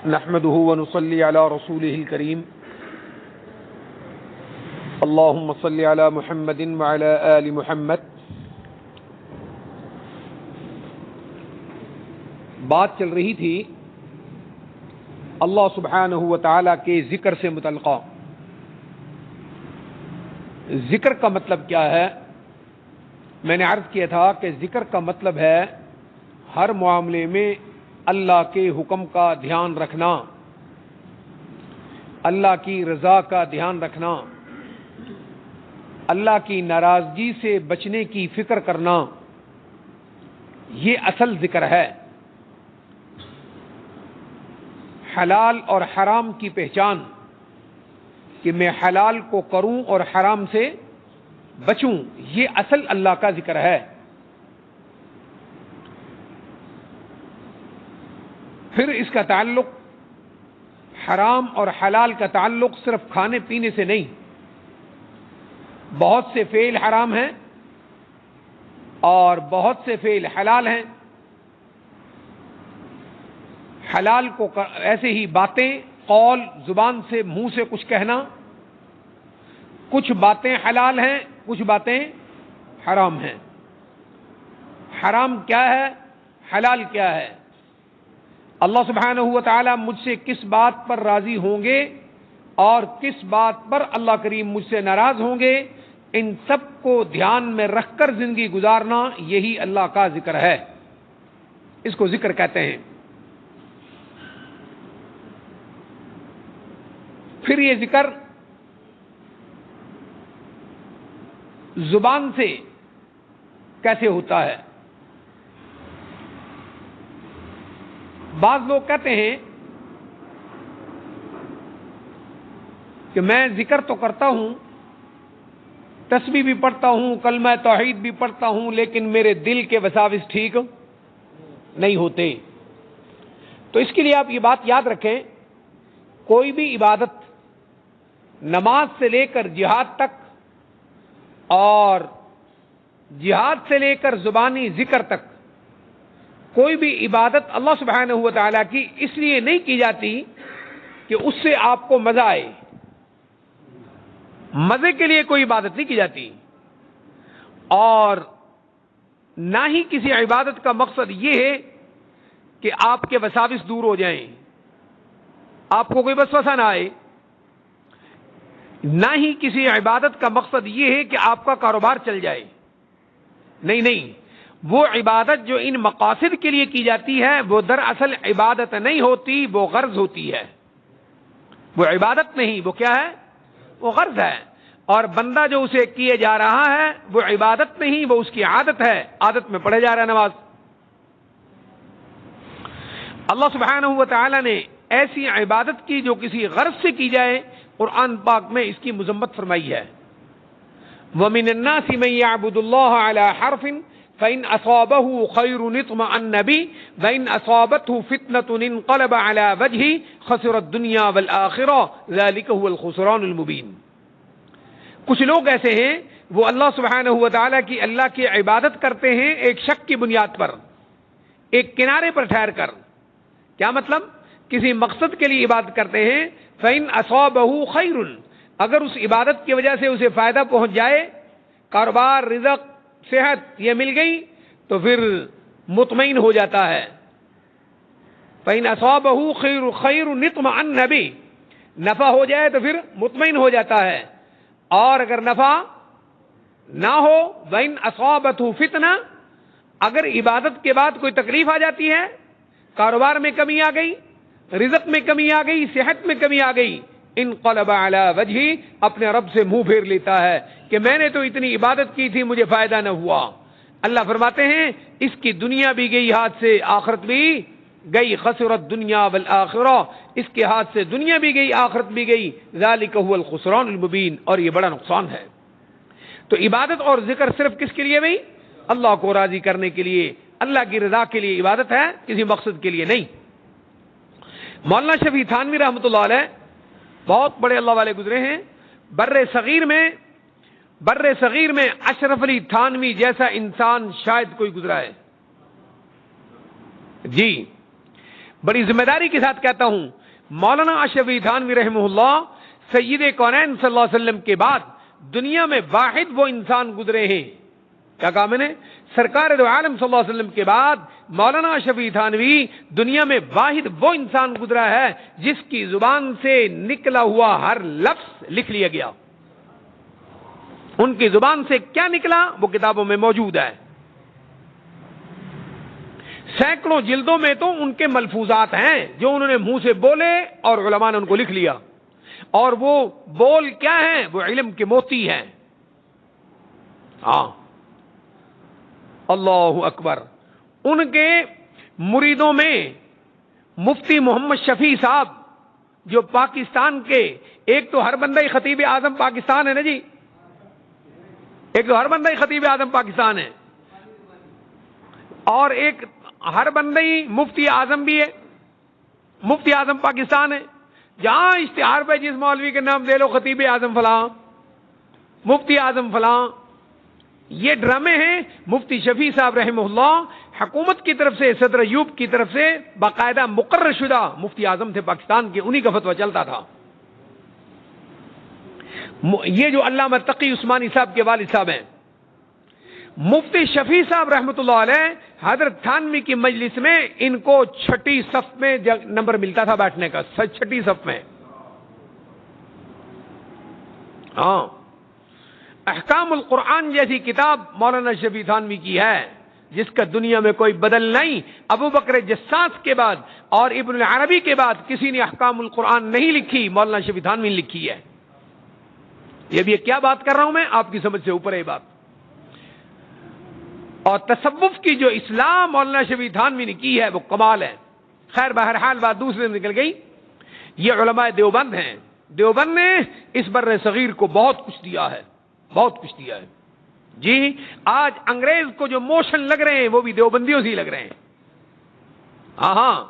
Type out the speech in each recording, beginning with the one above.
نحمده ونصلي على رسوله الكريم اللهم صل على محمد وعلى آل محمد۔ بات چل رہی تھی اللہ سبحانہ و تعالیٰ کے ذکر سے متعلقہ۔ ذکر کا مطلب کیا ہے؟ میں نے عرض کیا تھا کہ ذکر کا مطلب ہے ہر معاملے میں اللہ کے حکم کا دھیان رکھنا، اللہ کی رضا کا دھیان رکھنا، اللہ کی ناراضگی سے بچنے کی فکر کرنا، یہ اصل ذکر ہے۔ حلال اور حرام کی پہچان کہ میں حلال کو کروں اور حرام سے بچوں، یہ اصل اللہ کا ذکر ہے۔ پھر اس کا تعلق حرام اور حلال کا تعلق صرف کھانے پینے سے نہیں۔ بہت سے فعل حرام ہیں اور بہت سے فعل حلال ہیں۔ حلال کو ایسے ہی باتیں، قول، زبان سے، منہ سے کچھ کہنا، کچھ باتیں حلال ہیں، کچھ باتیں حرام ہیں۔ حرام کیا ہے؟ حلال کیا ہے؟ اللہ سبحانہ و تعالی مجھ سے کس بات پر راضی ہوں گے اور کس بات پر اللہ کریم مجھ سے ناراض ہوں گے، ان سب کو دھیان میں رکھ کر زندگی گزارنا، یہی اللہ کا ذکر ہے۔ اس کو ذکر کہتے ہیں۔ پھر یہ ذکر زبان سے کیسے ہوتا ہے؟ بعض لوگ کہتے ہیں کہ میں ذکر تو کرتا ہوں، تسبیح بھی پڑھتا ہوں، کلمہ توحید بھی پڑھتا ہوں، لیکن میرے دل کے وساوس ٹھیک نہیں ہوتے۔ تو اس کے لیے آپ یہ بات یاد رکھیں، کوئی بھی عبادت نماز سے لے کر جہاد تک اور جہاد سے لے کر زبانی ذکر تک، کوئی بھی عبادت اللہ سبحانہ و تعالیٰ کی اس لیے نہیں کی جاتی کہ اس سے آپ کو مزہ آئے۔ مزے کے لیے کوئی عبادت نہیں کی جاتی، اور نہ ہی کسی عبادت کا مقصد یہ ہے کہ آپ کے وساوس دور ہو جائیں، آپ کو کوئی وسوسہ نہ آئے۔ نہ ہی کسی عبادت کا مقصد یہ ہے کہ آپ کا کاروبار چل جائے۔ نہیں، وہ عبادت جو ان مقاصد کے لیے کی جاتی ہے وہ دراصل عبادت نہیں ہوتی، وہ غرض ہوتی ہے۔ وہ عبادت نہیں، وہ کیا ہے؟ وہ غرض ہے۔ اور بندہ جو اسے کیے جا رہا ہے وہ عبادت نہیں، وہ اس کی عادت ہے، عادت میں پڑھے جا رہا ہے نماز۔ اللہ سبحانہ و تعالی نے ایسی عبادت کی جو کسی غرض سے کی جائے، قرآن پاک میں اس کی مذمت فرمائی ہے۔ وَمِنَ النَّاسِ مَن يَعْبُدُ اللَّهَ عَلَى حَرْفٍ فَإِنْ أَصَابَهُ خَيْرٌ اطْمَأَنَّ بِهِ وَإِنْ أَصَابَتْهُ فِتْنَةٌ انقلب عَلَى وَجْهِهِ خَسِرَ الدُّنْيَا وَالْآخِرَةَ ذَلِكَ هُوَ الْخُسْرَانُ الْمُبِينُ۔ کچھ لوگ ایسے ہیں وہ اللہ سبحانہ و تعالیٰ کی اللہ کی عبادت کرتے ہیں ایک شک کی بنیاد پر، ایک کنارے پر ٹھہر کر۔ کیا مطلب؟ کسی مقصد کے لیے عبادت کرتے ہیں۔ فَإِنْ أَصَابَهُ خَيْرٌ، اگر اس عبادت کی وجہ سے اسے فائدہ پہنچ جائے، کاروبار، رزق، صحت یہ مل گئی، تو پھر مطمئن ہو جاتا ہے۔ فَإِنْ أَصَابَهُ خَيْرٌ اطْمَأَنَّ بِهِ، نفع ہو جائے تو پھر مطمئن ہو جاتا ہے۔ اور اگر نفع نہ ہو، وَإِنْ أَصَابَتْهُ فِتْنَةٌ، اگر عبادت کے بعد کوئی تکلیف آ جاتی ہے، کاروبار میں کمی آ گئی، رزق میں کمی آ گئی، صحت میں کمی آ گئی، انقلب علی وجہی، اپنے رب سے منہ پھیر لیتا ہے کہ میں نے تو اتنی عبادت کی تھی، مجھے فائدہ نہ ہوا۔ اللہ فرماتے ہیں اس کی دنیا بھی گئی ہاتھ سے، آخرت بھی گئی، خسرت دنیا والآخرہ، اس کے ہاتھ سے دنیا بھی گئی، آخرت بھی گئی، ذالک هو الخسران المبین، اور یہ بڑا نقصان ہے۔ تو عبادت اور ذکر صرف کس کے لیے بھائی؟ اللہ کو راضی کرنے کے لیے، اللہ کی رضا کے لیے عبادت ہے، کسی مقصد کے لیے نہیں۔ مولانا شفیع تھانوی رحمۃ اللہ علیہ بہت بڑے اللہ والے گزرے ہیں۔ بر صغیر میں اشرف علی تھانوی جیسا انسان شاید کوئی گزرا ہے۔ جی، بڑی ذمہ داری کے ساتھ کہتا ہوں، مولانا اشرف تھانوی رحمہ اللہ سید کونین صلی اللہ علیہ وسلم کے بعد دنیا میں واحد وہ انسان گزرے ہیں، کیا کہا میں نے؟ سرکار دو عالم صلی اللہ علیہ وسلم کے بعد مولانا اشرف تھانوی دنیا میں واحد وہ انسان گزرا ہے جس کی زبان سے نکلا ہوا ہر لفظ لکھ لیا گیا. ان کی زبان سے کیا نکلا وہ کتابوں میں موجود ہے. سینکڑوں جلدوں میں تو ان کے ملفوظات ہیں جو انہوں نے منہ سے بولے اور علماء نے ان کو لکھ لیا، اور وہ بول کیا ہیں؟ وہ علم کے موتی ہیں. ہاں، اللہ اکبر. ان کے مریدوں میں مفتی محمد شفیع صاحب جو پاکستان کے، ایک تو ہر بندہ خطیب اعظم پاکستان ہے نا جی، ایک تو ہر بندہ خطیب اعظم پاکستان ہے، اور ایک ہر بندہ مفتی اعظم بھی ہے، مفتی اعظم پاکستان ہے. جہاں اشتہار پہ جس مولوی کے نام دے لو خطیب اعظم فلاں، مفتی اعظم فلاں. یہ ڈرامے ہیں. مفتی شفیع صاحب رحمہ اللہ حکومت کی طرف سے، صدر ایوب کی طرف سے باقاعدہ مقرر شدہ مفتی اعظم تھے پاکستان کے، انہی کا فتویٰ چلتا تھا. یہ جو علامہ تقی عثمانی صاحب کے والد صاحب ہیں، مفتی شفیع صاحب رحمۃ اللہ علیہ حضرت تھانوی کی مجلس میں ان کو 6ٹھی صف میں نمبر ملتا تھا بیٹھنے کا، 6ٹھی صف میں. ہاں، احکام القرآن جیسی کتاب مولانا شفیع تھانوی کی ہے جس کا دنیا میں کوئی بدل نہیں. ابو بکر جساس کے بعد اور ابن العربی کے بعد کسی نے احکام القرآن نہیں لکھی، مولانا شفیع تھانوی نے لکھی ہے. یہ بھی کیا بات کر رہا ہوں میں، آپ کی سمجھ سے اوپر ہے بات. اور تصوف کی جو اصلاح مولانا شفیع تھانوی نے کی ہے وہ کمال ہے. خیر بہرحال بات دوسرے میں نکل گئی. یہ علماء دیوبند ہیں. دیوبند نے اس بر صغیر کو بہت کچھ دیا ہے، بہت کچھ دیا ہے. جی، آج انگریز کو جو موشن لگ رہے ہیں وہ بھی دیوبندیوں سے ہی لگ رہے ہیں. ہاں،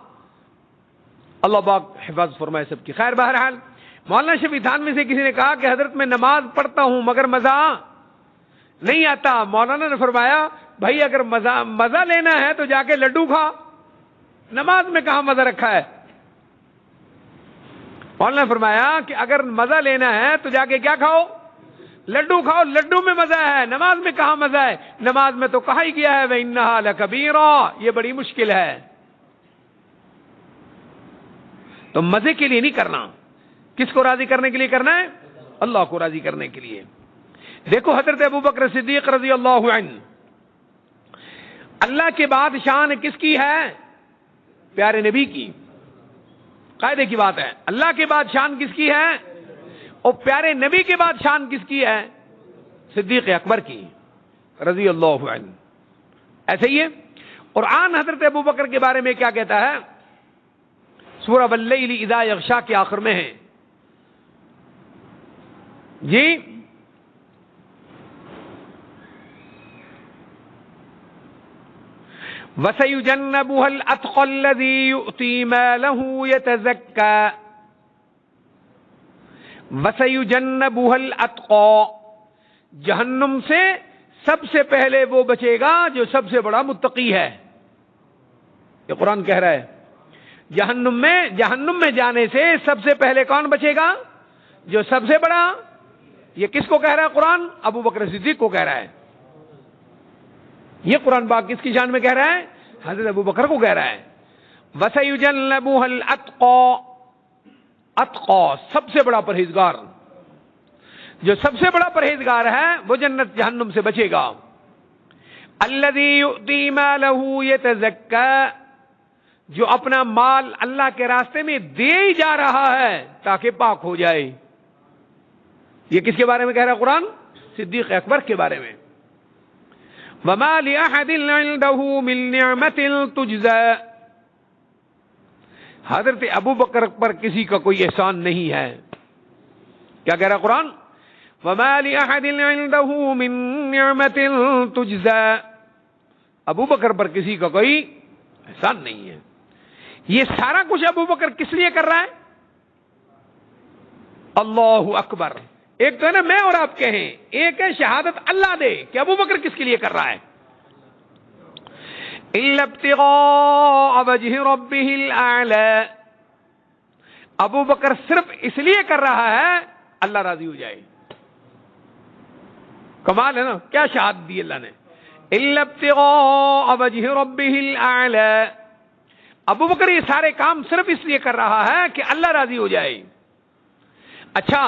اللہ پاک حفاظت فرمائے سب کی. خیر بہرحال مولانا شفیع تھانوی سے کسی نے کہا کہ حضرت میں نماز پڑھتا ہوں مگر مزہ نہیں آتا. مولانا نے فرمایا بھائی اگر مزہ لینا ہے تو جا کے لڈو کھا، نماز میں کہاں مزہ رکھا ہے؟ مولانا نے فرمایا کہ اگر مزہ لینا ہے تو جا کے کیا کھاؤ؟ لڈو کھاؤ. لڈو میں مزہ ہے، نماز میں کہاں مزہ ہے؟ نماز میں تو کہا ہی گیا ہے وَإِنَّهَا لَكَبِيرَةٌ، یہ بڑی مشکل ہے. تو مزے کے لیے نہیں کرنا. کس کو راضی کرنے کے لیے کرنا ہے؟ اللہ کو راضی کرنے کے لیے. دیکھو حضرت ابو بکر صدیق رضی اللہ عنہ، اللہ کے بعد شان کس کی ہے؟ پیارے نبی کی. قاعدے کی بات ہے. اللہ کے بعد شان کس کی ہے؟ اور پیارے نبی کے بعد شان کس کی ہے؟ صدیق اکبر کی رضی اللہ عنہ. ایسے ہی ہے. قرآن حضرت ابو بکر کے بارے میں کیا کہتا ہے؟ سورہ واللیل اذا یغشا کے آخر میں ہے جی، وَسَيُجَنَّبُهَا الْأَتْقَى الَّذِي يُؤْتِي مَالَهُ يَتَزَكَّى. وَسَيُجَنَّبُهَا الْأَتْقَى، جہنم سے سب سے پہلے وہ بچے گا جو سب سے بڑا متقی ہے. یہ قرآن کہہ رہا ہے. جہنم میں جانے سے سب سے پہلے کون بچے گا؟ جو سب سے بڑا. یہ کس کو کہہ رہا ہے قرآن؟ ابو بکر صدیق کو کہہ رہا ہے. یہ قرآن پاک کس کی شان میں کہہ رہا ہے؟ حضرت ابو بکر کو کہہ رہا ہے. وَسَيُجَنَّبُهَا الْأَتْقَى، اتقا سب سے بڑا پرہیزگار. جو سب سے بڑا پرہیزگار ہے وہ جنت جہنم سے بچے گا. الَّذِي يُؤْتِي مَالَهُ يَتَزَكَّى، جو اپنا مال اللہ کے راستے میں دے ہی جا رہا ہے تاکہ پاک ہو جائے. یہ کس کے بارے میں کہہ رہا ہے قرآن؟ صدیق اکبر کے بارے میں. وَمَا لِأَحَدٍ عِندَهُ مِن نِعْمَةٍ تُجْزَى، حضرت ابو بکر پر کسی کا کوئی احسان نہیں ہے. کیا کہہ رہا قرآن؟ وَمَا لِأَحَدٍ عِندَهُ مِن نِعْمَةٍ تُجْزَى، ابو بکر پر کسی کا کوئی احسان نہیں ہے. یہ سارا کچھ ابو بکر کس لیے کر رہا ہے؟ اللہ اکبر. ایک تو ہے نا میں اور آپ کہیں، ایک ہے شہادت اللہ دے کہ ابو بکر کس کے لیے کر رہا ہے. إلا ابتغاء وجه ربه الأعلى. ابو بکر صرف اس لیے کر رہا ہے اللہ راضی ہو جائے. کمال ہے نا, کیا شہادت دی اللہ نے. إلا ابتغاء وجه ربه الأعلى. ابو بکر یہ سارے کام صرف اس لیے کر رہا ہے کہ اللہ راضی ہو جائے. اچھا,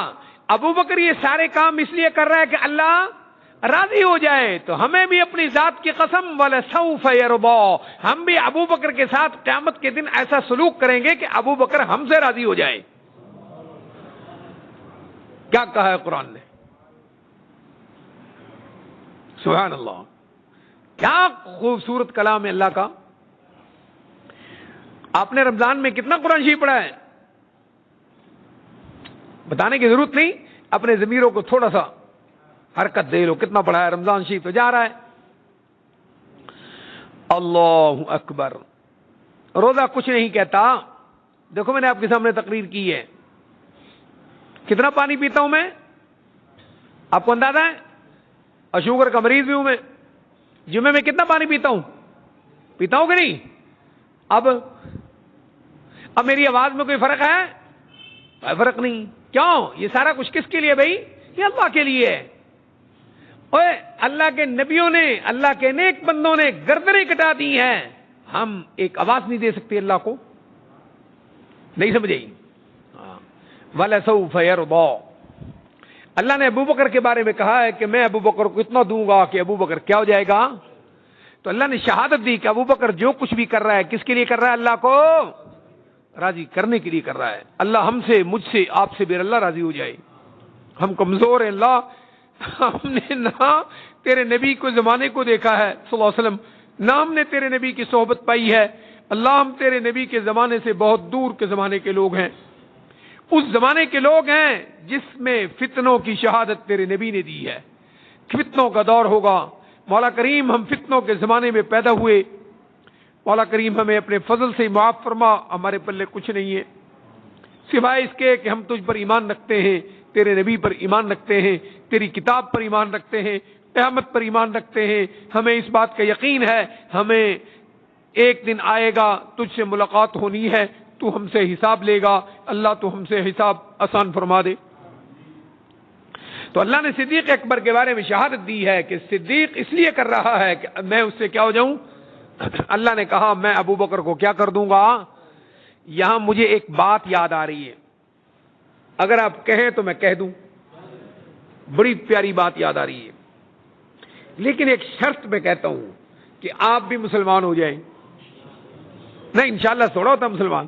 ابو بکر یہ سارے کام اس لیے کر رہا ہے کہ اللہ راضی ہو جائے, تو ہمیں بھی اپنی ذات کی قسم وَلَسَوْفَ يَرْضَىٰ, ہم بھی ابو بکر کے ساتھ قیامت کے دن ایسا سلوک کریں گے کہ ابو بکر ہم سے راضی ہو جائے. کیا کہا ہے قرآن نے, سبحان اللہ, کیا خوبصورت کلام ہے اللہ کا. آپ نے رمضان میں کتنا قرآن شریف پڑھا ہے بتانے کی ضرورت نہیں, اپنے ضمیروں کو تھوڑا سا حرکت دے لو, کتنا پڑھا ہے رمضان شریف تو جا رہا ہے. اللہ اکبر. روزہ کچھ نہیں کہتا. دیکھو میں نے آپ کے سامنے تقریر کی ہے, کتنا پانی پیتا ہوں میں, آپ کو اندازہ ہے, اور شوگر کا مریض بھی ہوں میں. جمعے میں کتنا پانی پیتا ہوں کہ نہیں. اب میری آواز میں کوئی فرق ہے؟ کوئی فرق نہیں. کیوں؟ یہ سارا کچھ کس کے لیے بھائی؟ یہ اللہ کے لیے ہے. اوے اللہ کے نبیوں نے, اللہ کے نیک بندوں نے گردنیں کٹا دی ہیں, ہم ایک آواز نہیں دے سکتے اللہ کو. نہیں سمجھے؟ وَلَسَوْفَ يَرْضَىٰ. اللہ نے ابو بکر کے بارے میں کہا ہے کہ میں ابو بکر کو اتنا دوں گا کہ ابو بکر کیا ہو جائے گا. تو اللہ نے شہادت دی کہ ابو بکر جو کچھ بھی کر رہا ہے کس کے لیے کر رہا ہے؟ اللہ کو راضی کرنے کے لیے کر رہا ہے. اللہ ہم سے, مجھ سے, آپ سے بھی اللہ راضی ہو جائے. ہم کمزور ہیں اللہ, ہم نے نہ تیرے نبی کو زمانے کو دیکھا ہے صلی اللہ علیہ وسلم, نہ ہم نے تیرے نبی کی صحبت پائی ہے. اللہ ہم تیرے نبی کے زمانے سے بہت دور کے زمانے کے لوگ ہیں. اس زمانے کے لوگ ہیں جس میں فتنوں کی شہادت تیرے نبی نے دی ہے. فتنوں کا دور ہوگا. مولا کریم ہم فتنوں کے زمانے میں پیدا ہوئے. مولا کریم ہمیں اپنے فضل سے معاف فرما. ہمارے پلے کچھ نہیں ہے سوائے اس کے کہ ہم تجھ پر ایمان رکھتے ہیں, تیرے نبی پر ایمان رکھتے ہیں, تیری کتاب پر ایمان رکھتے ہیں, قیامت پر ایمان رکھتے ہیں. ہمیں اس بات کا یقین ہے ہمیں ایک دن آئے گا, تجھ سے ملاقات ہونی ہے, تو ہم سے حساب لے گا. اللہ تو ہم سے حساب آسان فرما دے. تو اللہ نے صدیق اکبر کے بارے میں شہادت دی ہے کہ صدیق اس لیے کر رہا ہے کہ میں اس سے کیا ہو جاؤں. اللہ نے کہا میں ابو بکر کو کیا کر دوں گا. یہاں مجھے ایک بات یاد آ رہی ہے, اگر آپ کہیں تو میں کہہ دوں. بڑی پیاری بات یاد آ رہی ہے, لیکن ایک شرط میں کہتا ہوں کہ آپ بھی مسلمان ہو جائیں. نہیں انشاءاللہ تھوڑا ہوتا مسلمان.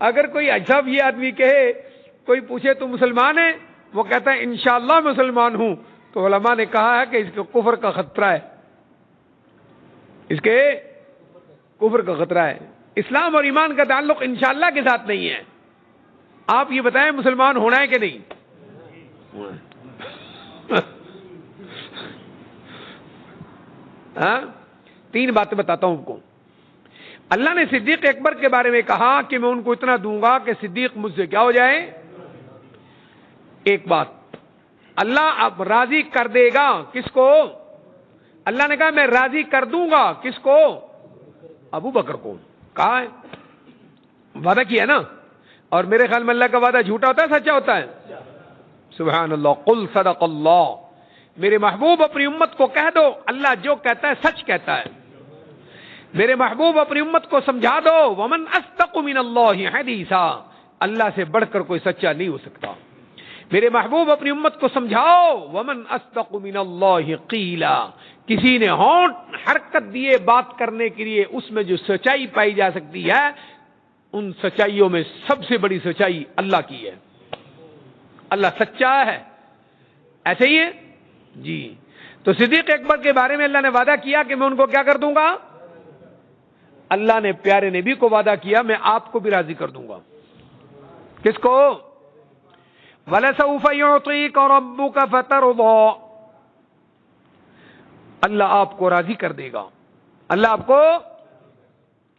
اگر کوئی اچھا بھی آدمی کہے, کوئی پوچھے تو مسلمان ہے, وہ کہتا ہے انشاءاللہ مسلمان ہوں, تو علماء نے کہا ہے کہ اس کے کفر کا خطرہ ہے. اس کے کفر کا خطرہ ہے. اسلام اور ایمان کا تعلق انشاءاللہ کے ساتھ نہیں ہے. آپ یہ بتائیں مسلمان ہونا ہے کہ نہیں؟ ہاں, 3 باتیں بتاتا ہوں آپ کو. اللہ نے صدیق اکبر کے بارے میں کہا کہ میں ان کو اتنا دوں گا کہ صدیق مجھ سے کیا ہو جائے. ایک بات, اللہ اب راضی کر دے گا کس کو؟ اللہ نے کہا میں راضی کر دوں گا کس کو؟ ابو بکر کو. کہا ہے, وعدہ کیا نا. اور میرے خیال میں اللہ کا وعدہ جھوٹا ہوتا ہے سچا ہوتا ہے؟ سبحان اللہ. قل صدق اللہ. میرے محبوب اپنی امت کو کہہ دو اللہ جو کہتا ہے سچ کہتا ہے. میرے محبوب اپنی امت کو سمجھا دو ومن اصدق من اللہ حدیثا, اللہ سے بڑھ کر کوئی سچا نہیں ہو سکتا. میرے محبوب اپنی امت کو سمجھاؤ ومن اصدق من اللہ قیلا, کسی نے ہونٹ حرکت دیے بات کرنے کے لیے, اس میں جو سچائی پائی جا سکتی ہے ان سچائیوں میں سب سے بڑی سچائی اللہ کی ہے. اللہ سچا ہے. ایسے ہی ہے جی. تو صدیق اکبر کے بارے میں اللہ نے وعدہ کیا کہ میں ان کو کیا کر دوں گا. اللہ نے پیارے نبی کو وعدہ کیا میں آپ کو بھی راضی کر دوں گا. کس کو؟ وَلَسَوْفَ يُعْطِيكَ رَبُّكَ فَتَرْضَىٰ. اللہ آپ کو راضی کر دے گا. اللہ آپ کو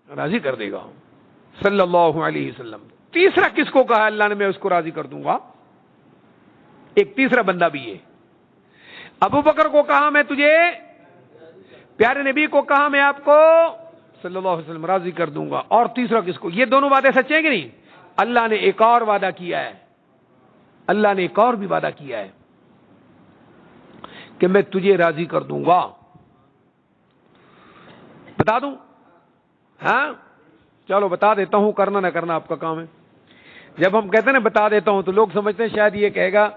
راضی کر دے گا صلی اللہ علیہ وسلم. تیسرا کس کو کہا اللہ نے میں اس کو راضی کر دوں گا؟ ایک تیسرا بندہ بھی ہے. ابو بکر کو کہا میں تجھے پیارے نبی کو کہا میں آپ کو صلی اللہ علیہ وسلم راضی کر دوں گا، اور تیسرا کس کو؟ یہ دونوں وعدے سچے ہیں کہ نہیں؟ اللہ نے ایک اور وعدہ کیا ہے، اللہ نے ایک اور بھی وعدہ کیا ہے کہ میں تجھے راضی کر دوں گا۔ بتا دوں؟ ہاں چلو بتا دیتا ہوں، کرنا نہ کرنا آپ کا کام ہے۔ جب ہم کہتے ہیں نا بتا دیتا ہوں تو لوگ سمجھتے ہیں شاید یہ کہے گا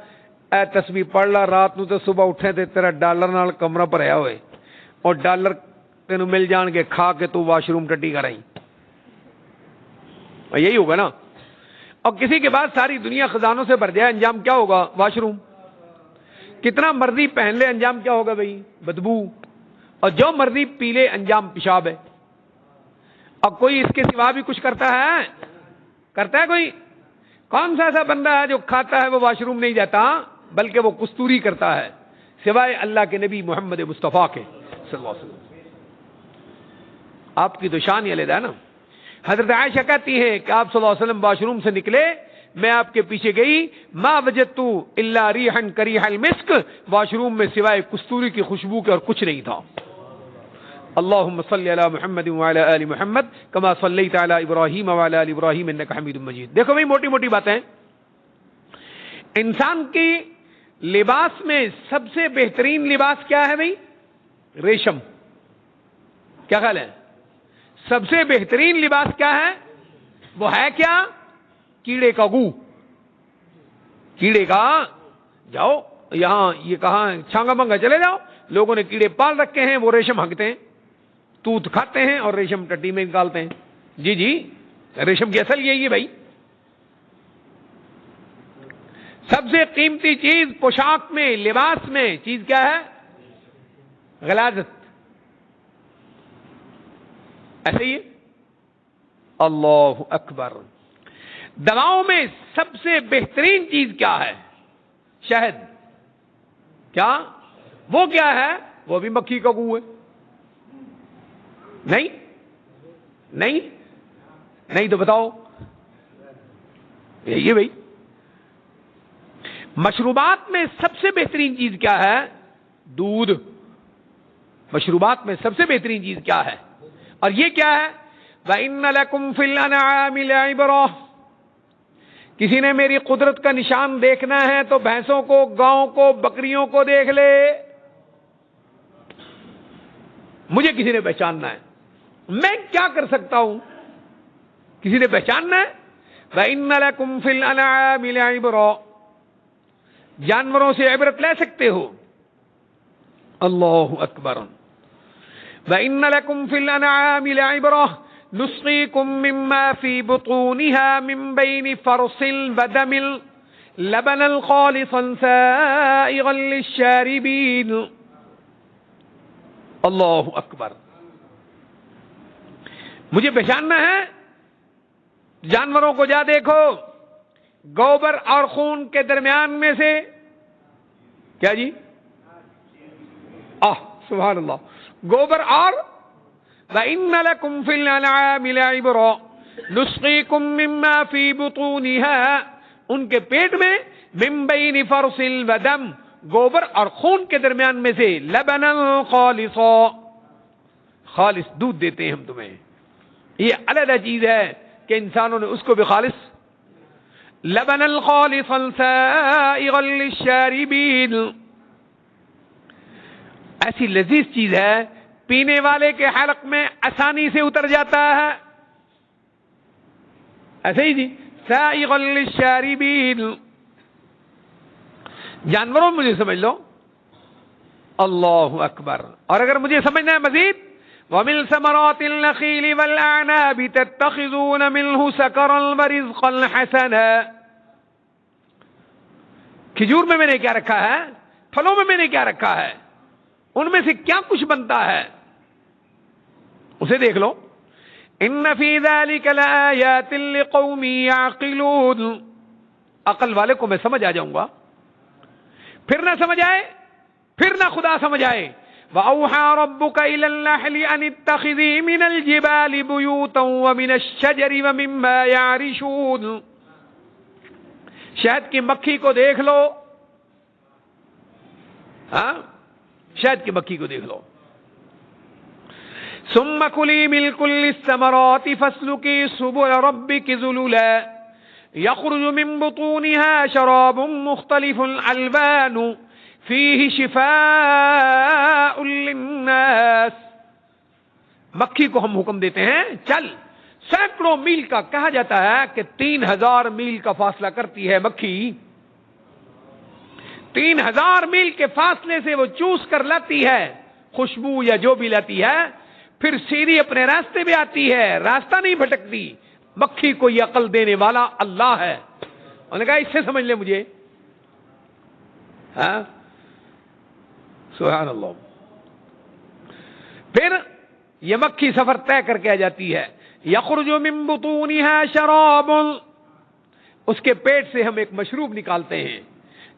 اے تسبیح پڑھ لا رات نو تے صبح اٹھے تے تیرا ڈالر نال کمرہ بھریا ہوئے اور ڈالر تینوں مل جان کے کھا کے تو واش روم ٹٹی کر آئی، یہی ہوگا نا۔ اور کسی کے بعد ساری دنیا خزانوں سے بھر جائے، انجام کیا ہوگا؟ Wash room. کتنا مرضی پہن لے، انجام کیا ہوگا بھائی؟ بدبو۔ اور جو مرضی پی لے، انجام پیشاب ہے۔ اب کوئی اس کے سوا بھی کچھ کرتا ہے؟ کرتا ہے کوئی؟ کون سا ایسا بندہ ہے جو کھاتا ہے وہ واش روم نہیں جاتا، بلکہ وہ کستوری کرتا ہے، سوائے اللہ کے نبی محمد مصطفیٰ کے صلی اللہ علیہ وسلم۔ آپ کی تو شان ہی علیحدہ ہے نا۔ حضرت عائشہ کہتی ہیں کہ آپ صلی اللہ علیہ وسلم واش روم سے نکلے، میں آپ کے پیچھے گئی، ما وجدت الا ریحا کریح المسک، واش روم میں سوائے کستوری کی خوشبو کے اور کچھ نہیں تھا۔ اللهم صل علی محمد وعلی آل محمد کما صلیت علی ابراہیم وعلی آل ابراہیم انک حمید مجید۔ دیکھو بھئی موٹی موٹی باتیں، انسان کی لباس میں سب سے بہترین لباس کیا ہے بھئی؟ ریشم۔ کیا خیال ہے؟ سب سے بہترین لباس کیا ہے؟ وہ ہے کیا؟ کیڑے کا گو۔ کیڑے کا، جاؤ یہاں یہ کہاں چھانگا منگا چلے جاؤ، لوگوں نے کیڑے پال رکھے ہیں، وہ ریشم ہنکتے ہیں، توت کھاتے ہیں اور ریشم ٹٹی میں نکالتے ہیں۔ جی جی، ریشم کی اصل یہی ہے بھائی۔ سب سے قیمتی چیز پوشاک میں، لباس میں چیز کیا ہے؟ غلاظت۔ ایسے ہی اللہ اکبر۔ دواؤں میں سب سے بہترین چیز کیا ہے؟ شہد۔ کیا وہ کیا ہے؟ وہ بھی مکھی کا گو ہے۔ نہیں نہیں نہیں تو بتاؤ، یہی ہے بھائی۔ مشروبات میں سب سے بہترین چیز کیا ہے؟ دودھ۔ مشروبات میں سب سے بہترین چیز کیا ہے؟ اور یہ کیا ہے؟ وَإِنَّ لَكُمْ فِي الْأَنْعَامِ لَعِبْرَةً۔ کسی نے میری قدرت کا نشان دیکھنا ہے تو بھینسوں کو، گاؤں کو، بکریوں کو دیکھ لے۔ مجھے کسی نے پہچاننا ہے، میں کیا کر سکتا ہوں؟ کسی نے پہچاننا ہے؟ وَإِنَّ لَكُمْ فِي الْأَنْعَامِ لَعِبْرَةً۔ جانوروں سے عبرت لے سکتے ہو۔ اللہ اکبر۔ وَإِنَّ لَكُمْ فِي الْأَنْعَامِ لَعِبْرَةً نُسْقِيكُم مِّمَّا فِي بُطُونِهَا مِن بَيْنِ فَرْثٍ وَدَمٍ لَبَنًا خَالِصًا سَائِغًا لِلشَّارِبِينَ۔ اللہ اکبر۔ مجھے پہچاننا ہے؟ جانوروں کو جا دیکھو، گوبر اور خون کے درمیان میں سے کیا جی؟ سبحان اللہ، گوبر اور وَإِنَّ لَكُمْ فِي الْأَنْعَامِ لَعِبْرَةً نُسْقِيكُم مِّمَّا فِي بُطُونِهَا، ان کے پیٹ میں مِن بَيْنِ فَرْثٍ وَدَمٍ، گوبر اور خون کے درمیان میں سے لَبَنًا خَالِصًا، خالص دودھ دیتے ہیں ہم تمہیں۔ یہ علیحدہ چیز ہے کہ انسانوں نے اس کو بھی خالص لَبَنًا خَالِصًا سَائِغًا لِلشَّارِبِينَ، ایسی لذیذ چیز ہے پینے والے کے حلق میں آسانی سے اتر جاتا ہے۔ ایسے ہی جی، سائغا للشاربین۔ جانوروں مجھے سمجھ لو۔ اللہ اکبر۔ اور اگر مجھے سمجھنا ہے مزید، وَمِن ثَمَرَاتِ النَّخِيلِ وَالْأَعْنَابِ تَتَّخِذُونَ مِنْهُ سَكَرًا وَرِزْقًا حَسَنًا۔ کھجور میں نے کیا رکھا ہے؟ پھلوں میں نے کیا رکھا ہے؟ ان میں سے کیا کچھ بنتا ہے؟ اسے دیکھ لو۔ ان فی ذلک لآیات لقوم یعقلون۔ عقل والے کو میں سمجھ آ جاؤں گا، پھر نہ سمجھ آئے، پھر نہ خدا سمجھ آئے۔ وَأَوْحَى رَبُّكَ إِلَى النَّحْلِ أَنِ اتَّخِذِي مِنَ الْجِبَالِ بُيُوتًا وَمِنَ الشَّجَرِ وَمِمَّا يَعْرِشُونَ۔ شہد کی مکھی کو دیکھ لو، ہاں شہد کی مکھی کو دیکھ لو، ثم كلي من كل الثمرات فاسلكي سبل ربك ذللا يخرج من بطونها شراب مختلف ألوانه فيه شفاء للناس. مکھی کو ہم حکم دیتے ہیں چل. سینکڑوں میل کا کہا جاتا ہے کہ 3000 میل کا فاصلہ کرتی ہے مکھی. 3000 میل کے فاصلے سے وہ چوس کر لاتی ہے خوشبو یا جو بھی لاتی ہے, پھر سیدھی اپنے راستے پہ آتی ہے, راستہ نہیں بھٹکتی. مکھی کو یہ عقل دینے والا اللہ ہے. انہوں نے کہا اس سے سمجھ لے مجھے. ہاں سبحان اللہ. پھر یہ مکھی سفر طے کر کے آ جاتی ہے. یخرج من بطونها شراب, اس کے پیٹ سے ہم ایک مشروب نکالتے ہیں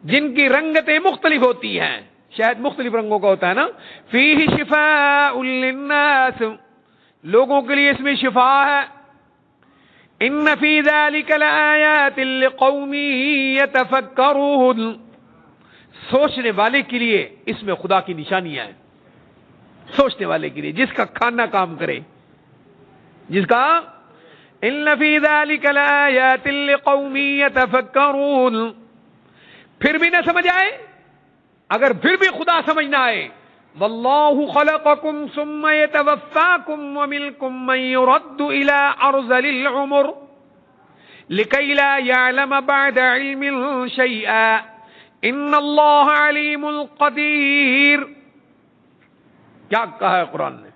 جن کی رنگتیں مختلف ہوتی ہیں. شاید مختلف رنگوں کا ہوتا ہے نا. فیہ شفاء للناس, لوگوں کے لیے اس میں شفا ہے. ان فی ذلک لآیات لقوم یتفکرون, سوچنے والے کے لیے اس میں خدا کی نشانیاں ہیں. سوچنے والے کے لیے, جس کا کھانا کام کرے, جس کا ان فی ذلک لآیات لقوم یتفکرون. پھر بھی نہ سمجھ آئے, اگر پھر بھی خدا سمجھ نہ آئے, واللہ خلقکم ثم یتوفاکم ومنکم من یرد الی ارذل العمر لکی لا یعلم بعد علم شیئا ان اللہ علیم قدیر. کیا کہا ہے قرآن نے؟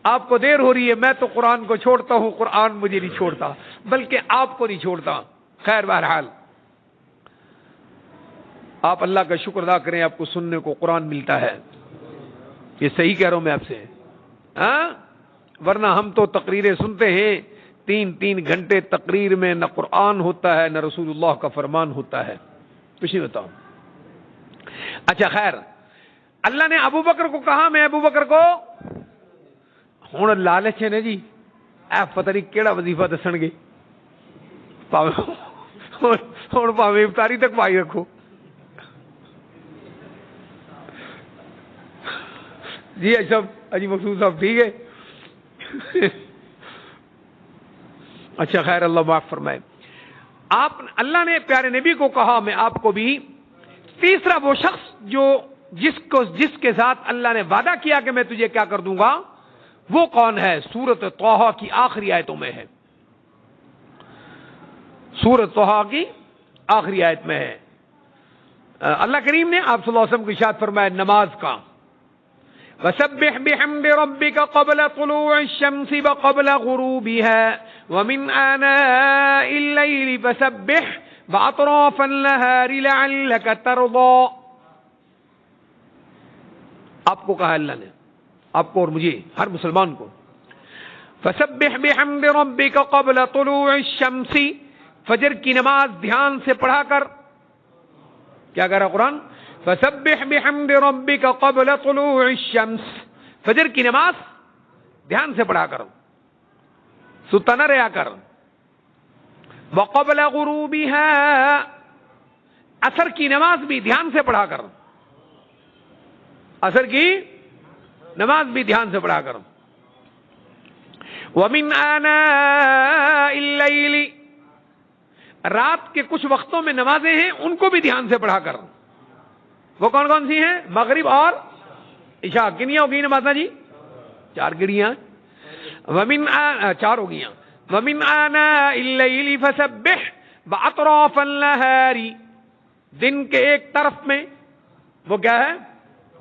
آپ کو دیر ہو رہی ہے, میں تو قرآن کو چھوڑتا ہوں, قرآن مجھے نہیں چھوڑتا, بلکہ آپ کو نہیں چھوڑتا. خیر بہرحال آپ اللہ کا شکر ادا کریں, آپ کو سننے کو قرآن ملتا ہے. یہ صحیح کہہ رہا ہوں میں آپ سے, ہاں, ورنہ ہم تو تقریریں سنتے ہیں 3 گھنٹے تقریر میں نہ قرآن ہوتا ہے نہ رسول اللہ کا فرمان ہوتا ہے, کچھ نہیں بتاؤں. اچھا خیر, اللہ نے ابو بکر کو کہا, میں ابو بکر کو ہوں لالچ ہے نا جی, پتہ نہیں کیڑا وظیفہ دسن گے, ہوں پاوے افطاری تک پائی رکھو. جی اجی مقصود صاحب ٹھیک ہے. اچھا خیر, اللہ معاف فرمائے. آپ اللہ نے پیارے نبی کو کہا میں آپ کو بھی. تیسرا وہ شخص جو جس کے ساتھ اللہ نے وعدہ کیا کہ میں تجھے کیا کر دوں گا, وہ کون ہے؟ سورۃ طٰہٰ کی آخری آیتوں میں ہے. سورۃ طٰہٰ کی آخری آیت میں ہے. اللہ کریم نے آپ صلی اللہ علیہ وسلم کو ارشاد فرمایا نماز کا, وَسَبِّحْ بِحَمْدِ رَبِّكَ قَبْلَ طُلُوعِ الشَّمْسِ وَقَبْلَ غُرُوبِهَا وَمِنْ آنَاءِ اللَّيْلِ فَسَبِّحْ وَأَطْرَافَ النَّهَارِ لَعَلَّكَ تَرْضَىٰ. آپ کو کہا اللہ نے, آپ کو اور مجھے, ہر مسلمان کو, فَسَبِّحْ بِحَمْدِ رَبِّكَ قَبْلَ طُلُوعِ الشَّمْسِ, فجر کی نماز دھیان سے پڑھا کر. کیا کہہ رہا قرآن؟ فَسَبِّحْ بِحَمْدِ رَبِّكَ قَبْلَ طُلُوعِ الشَّمْسِ, فجر کی نماز دھیان سے پڑھا کر, ستا نہ رہا کر. وَقَبْلَ غُرُوبِهَا, عصر کی نماز بھی دھیان سے پڑھا کر, عصر کی نماز بھی دھیان سے پڑھا کر. وَمِنْ آنَاءِ اللَّيْلِ, رات کے کچھ وقتوں میں نمازیں ہیں ان کو بھی دھیان سے پڑھا کر. وہ کون کون سی ہیں؟ مغرب اور عشاء. کنیاں ہو گئی نمازیں جی؟ 4 گڑیاں. چار ہو گئی. وَمِنْ آنَاءِ اللَّيْلِ فَسَبِّحْ وَأَطْرَافَ النَّهَارِ, دن کے ایک طرف میں, وہ کیا ہے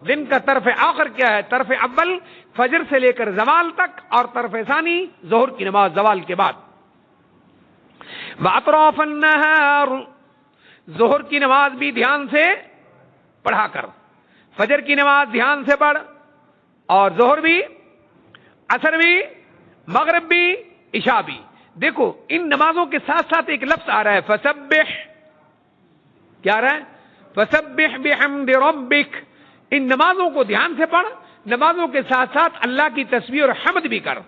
دن کا طرف آخر کیا ہے؟ طرف اول فجر سے لے کر زوال تک, اور طرف ثانی ظہر کی نماز زوال کے بعد. وَأَطْرَافَ النَّهَارِ, ظہر کی نماز بھی دھیان سے پڑھا کر, فجر کی نماز دھیان سے پڑھ, اور ظہر بھی, عصر بھی, مغرب بھی, عشاء بھی. دیکھو ان نمازوں کے ساتھ ساتھ ایک لفظ آ رہا ہے فسبح. کیا آ رہا ہے؟ فسبح بحمد ربک. ان نمازوں کو دھیان سے پڑھ, نمازوں کے ساتھ ساتھ اللہ کی تسبیح اور حمد بھی کر.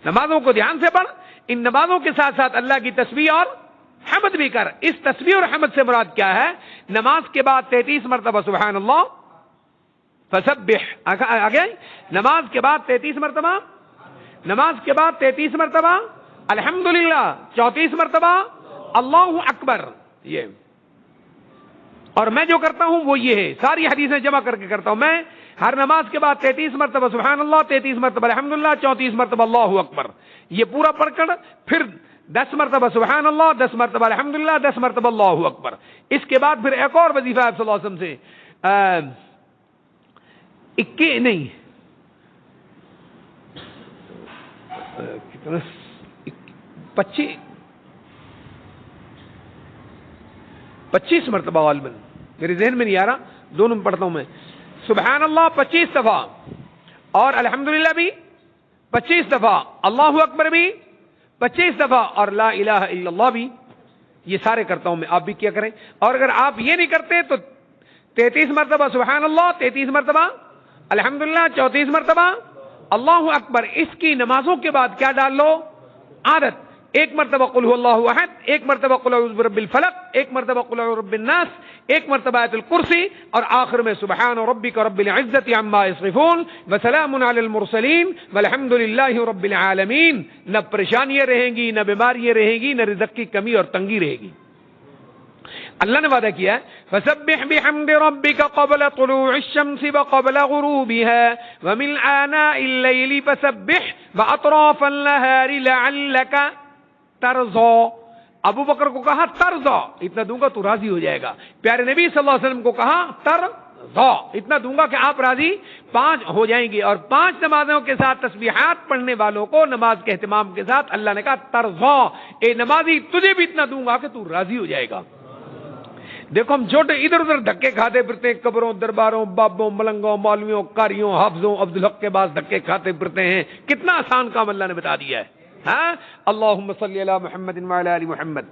نمازوں کو دھیان سے پڑھ, ان نمازوں کے ساتھ ساتھ اللہ کی تسبیح اور حمد بھی کر. اس تسبیح اور حمد سے مراد کیا ہے؟ نماز کے بعد 33 مرتبہ سبحان اللہ, فسبح آگے نماز کے بعد 33 مرتبہ، نماز کے بعد 33 مرتبہ الحمدللہ، 34 مرتبہ اللہ اکبر. یہ اور میں جو کرتا ہوں وہ یہ ہے، ساری حدیثیں جمع کر کے کرتا ہوں میں. ہر نماز کے بعد 33 مرتبہ سبحان اللہ، 33 مرتبہ الحمدللہ، 34 مرتبہ اللہ اکبر. یہ پورا پڑھ کر پھر 10 مرتبہ سبحان اللہ، 10 مرتبہ الحمدللہ، 10 مرتبہ اللہ اکبر. اس کے بعد پھر ایک اور وظیفہ ہے صلی اللہ علیہ وسلم سے 25 مرتبہ غالباً میرے ذہن میں نہیں آ رہا، دونوں میں پڑھتا ہوں میں. سبحان اللہ 25 دفعہ اور الحمدللہ بھی 25 دفعہ، اللہ اکبر بھی 25 دفعہ اور لا الہ الا اللہ بھی. یہ سارے کرتا ہوں میں، آپ بھی کیا کریں. اور اگر آپ یہ نہیں کرتے تو 33 مرتبہ سبحان اللہ، 33 مرتبہ الحمدللہ، 34 مرتبہ اللہ اکبر. اس کی نمازوں کے بعد کیا ڈال لو عادت، ایک مرتبہ قل هو اللہ احد، ایک مرتبہ قل اعوذ برب الفلق، ایک مرتبہ قل اعوذ برب الناس، ایک مرتبہ آیت الکرسی، اور آخر میں سبحان ربک رب العزت عما یصفون وسلام علی المرسلین والحمد للہ رب العالمین. نہ پریشانیاں رہیں گی، نہ بیماریاں رہیں گی، نہ رزق کی کمی اور تنگی رہے گی. اللہ نے وعدہ کیا ہے فسبح بحمد ربک قبل طلوع الشمس وقبل غروبها ومن آناء الليل فسبح واطراف النهار لعلک ترضا. ابو بکر کو کہا ترضا، اتنا دوں گا تو راضی ہو جائے گا. پیارے نبی صلی اللہ علیہ وسلم کو کہا ترضا، اتنا دوں گا کہ آپ راضی 5 ہو جائیں گے. اور 5 نمازوں کے ساتھ تسبیحات پڑھنے والوں کو نماز کے اہتمام کے ساتھ اللہ نے کہا ترضا، اے نمازی تجھے بھی اتنا دوں گا کہ تو راضی ہو جائے گا. دیکھو ہم چھوٹے ادھر ادھر دھکے کھاتے پھرتے ہیں، قبروں، درباروں، بابوں، ملنگوں، مولویوں، قاریوں، حافظوں، عبدالحق کے پاس دھکے کھاتے پھرتے ہیں. کتنا آسان کام اللہ نے بتا دیا ہے. ہاں اللہم صلی علی محمد وعلی آل محمد.